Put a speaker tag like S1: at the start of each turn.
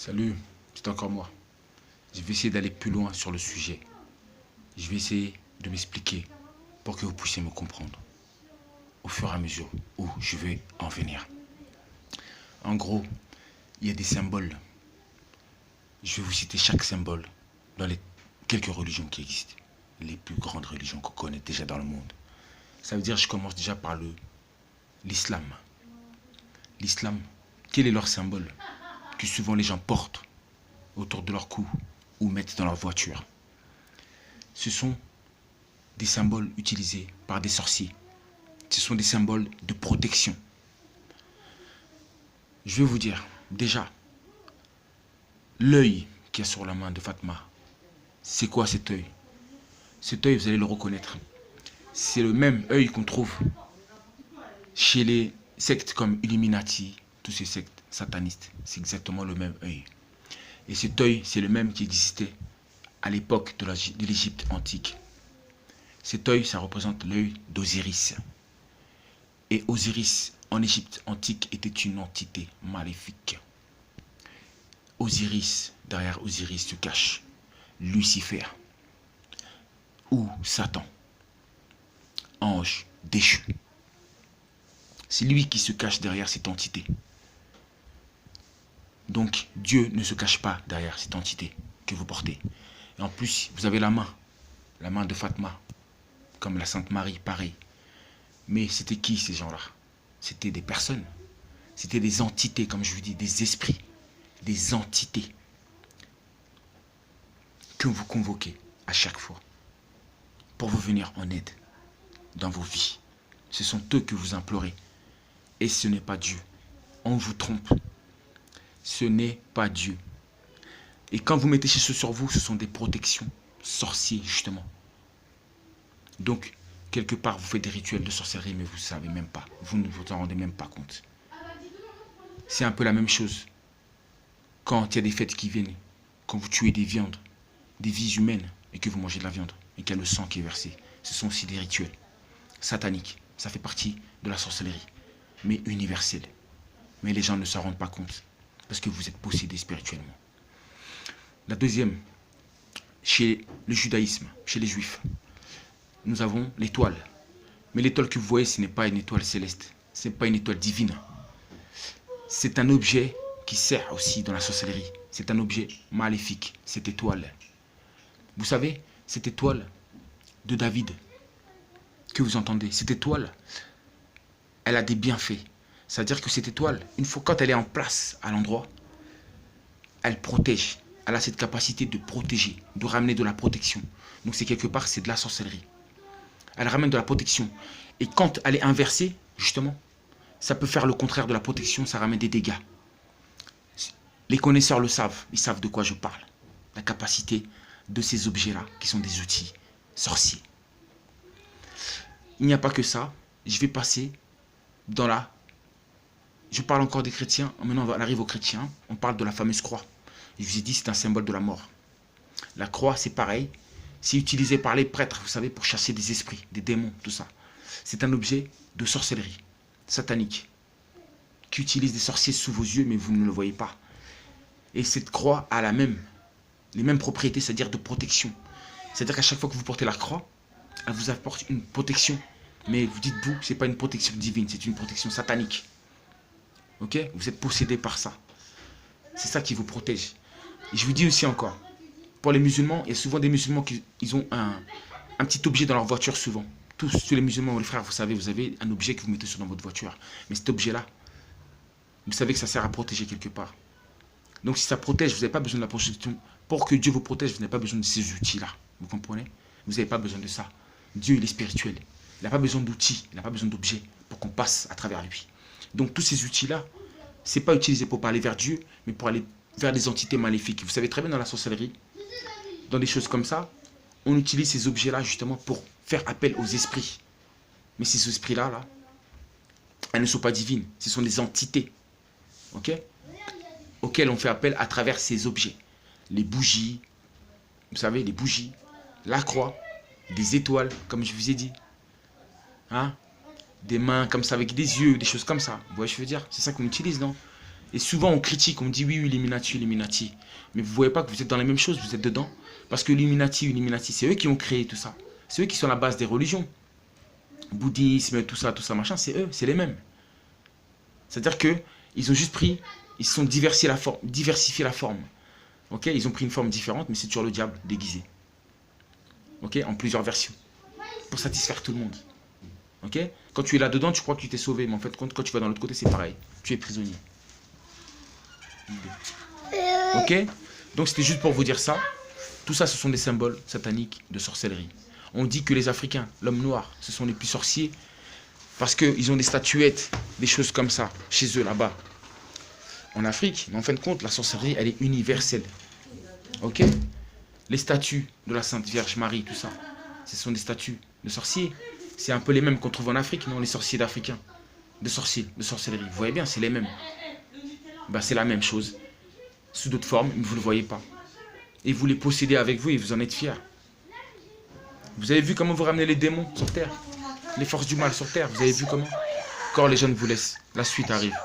S1: Salut, c'est encore moi. Je vais essayer d'aller plus loin sur le sujet. Je vais essayer de m'expliquer pour que vous puissiez me comprendre au fur et à mesure où je vais en venir. En gros, il y a des symboles. Je vais vous citer chaque symbole dans les quelques religions qui existent. Les plus grandes religions qu'on connaît déjà dans le monde. Ça veut dire que je commence déjà par l'islam. L'islam, quel est leur symbole que souvent les gens portent autour de leur cou ou mettent dans leur voiture? Ce sont des symboles utilisés par des sorciers. Ce sont des symboles de protection. Je vais vous dire, déjà, l'œil qu'il y a sur la main de Fatma, c'est quoi cet œil? Cet œil, vous allez le reconnaître. C'est le même œil qu'on trouve chez les sectes comme Illuminati, tous ces sectes satanistes. C'est exactement le même œil. Et cet œil, c'est le même qui existait à l'époque de l'Égypte antique. Cet œil, ça représente l'œil d'Osiris. Et Osiris, en Égypte antique, était une entité maléfique. Osiris, derrière Osiris se cache Lucifer ou Satan, ange déchu. C'est lui qui se cache derrière cette entité. Donc Dieu ne se cache pas derrière cette entité que vous portez. Et en plus, vous avez la main de Fatma, comme la Sainte Marie, pareil. Mais c'était qui ces gens-là? C'était des personnes. C'était des entités, comme je vous dis, des esprits, des entités que vous convoquez à chaque fois pour vous venir en aide dans vos vies. Ce sont eux que vous implorez. Et ce n'est pas Dieu. On vous trompe. Ce n'est pas Dieu. Et quand vous mettez chez sur vous, ce sont des protections sorciers, justement. Donc, quelque part, vous faites des rituels de sorcellerie, mais vous ne savez même pas. Vous ne vous en rendez même pas compte. C'est un peu la même chose. Quand il y a des fêtes qui viennent, quand vous tuez des viandes, des vies humaines, et que vous mangez de la viande, et qu'il y a le sang qui est versé, ce sont aussi des rituels sataniques. Ça fait partie de la sorcellerie, mais universelle. Mais les gens ne s'en rendent pas compte, parce que vous êtes possédés spirituellement. La deuxième, chez le judaïsme, chez les juifs, nous avons l'étoile. Mais l'étoile que vous voyez, ce n'est pas une étoile céleste. Ce n'est pas une étoile divine. C'est un objet qui sert aussi dans la sorcellerie. C'est un objet maléfique, cette étoile. Vous savez, cette étoile de David que vous entendez, cette étoile, elle a des bienfaits. C'est-à-dire que cette étoile, une fois quand elle est en place à l'endroit, elle protège. Elle a cette capacité de protéger, de ramener de la protection. Donc c'est quelque part, c'est de la sorcellerie. Elle ramène de la protection. Et quand elle est inversée, justement, ça peut faire le contraire de la protection, ça ramène des dégâts. Les connaisseurs le savent, ils savent de quoi je parle. La capacité de ces objets-là, qui sont des outils sorciers. Il n'y a pas que ça. Je vais passer dans la... Je parle encore des chrétiens, maintenant on arrive aux chrétiens. On parle de la fameuse croix. Je vous ai dit, c'est un symbole de la mort. La croix, c'est pareil. C'est utilisé par les prêtres, vous savez, pour chasser des esprits, des démons, tout ça. C'est un objet de sorcellerie satanique qui utilise des sorciers sous vos yeux, mais vous ne le voyez pas. Et cette croix a les mêmes propriétés, c'est-à-dire de protection. C'est-à-dire qu'à chaque fois que vous portez la croix, elle vous apporte une protection. Mais vous dites-vous, ce n'est pas une protection divine, c'est une protection satanique. Ok? Vous êtes possédé par ça. C'est ça qui vous protège. Et je vous dis aussi encore, pour les musulmans, il y a souvent des musulmans qui ont un petit objet dans leur voiture souvent. Tous les musulmans, les frères, vous savez, vous avez un objet que vous mettez dans votre voiture. Mais cet objet-là, vous savez que ça sert à protéger quelque part. Donc si ça protège, vous n'avez pas besoin de la protection. Pour que Dieu vous protège, vous n'avez pas besoin de ces outils-là. Vous comprenez? Vous n'avez pas besoin de ça. Dieu, il est spirituel. Il n'a pas besoin d'outils, il n'a pas besoin d'objets pour qu'on passe à travers lui. Donc tous ces outils-là, ce n'est pas utilisé pour parler vers Dieu, mais pour aller vers des entités maléfiques. Vous savez très bien dans la sorcellerie, dans des choses comme ça, on utilise ces objets-là justement pour faire appel aux esprits. Mais ces esprits-là, elles ne sont pas divines. Ce sont des entités, ok, auxquelles on fait appel à travers ces objets. Les bougies, vous savez, les bougies, la croix, des étoiles, comme je vous ai dit. Hein? Des mains comme ça avec des yeux, des choses comme ça. Vous voyez ce que je veux dire? C'est ça qu'on utilise, non? Et souvent, on critique, on dit oui, Illuminati, Illuminati. Mais vous ne voyez pas que vous êtes dans la même chose, vous êtes dedans. Parce que Illuminati, c'est eux qui ont créé tout ça. C'est eux qui sont la base des religions. Bouddhisme, tout ça, machin, c'est eux, c'est les mêmes. C'est-à-dire qu'ils ont juste pris, ils se sont diversifié la forme. Ok, ils ont pris une forme différente, mais c'est toujours le diable déguisé. Ok, en plusieurs versions. Pour satisfaire tout le monde. Ok, quand tu es là-dedans, tu crois que tu t'es sauvé, mais en fait, quand tu vas dans l'autre côté, c'est pareil. Tu es prisonnier. Ok, donc c'était juste pour vous dire ça. Tout ça, ce sont des symboles sataniques de sorcellerie. On dit que les Africains, l'homme noir, ce sont les plus sorciers parce qu'ils ont des statuettes, des choses comme ça, chez eux là-bas, en Afrique. Mais en fin de compte, la sorcellerie, elle est universelle. Ok? Les statues de la Sainte Vierge Marie, tout ça, ce sont des statues de sorciers. C'est un peu les mêmes qu'on trouve en Afrique, non? Les sorciers d'Africains. De sorciers, de sorcellerie. Vous voyez bien, c'est les mêmes. Ben, c'est la même chose. Sous d'autres formes, mais vous ne le voyez pas. Et vous les possédez avec vous et vous en êtes fiers. Vous avez vu comment vous ramenez les démons sur Terre? Les forces du mal sur Terre, vous avez vu comment? Quand les jeunes vous laissent, la suite arrive.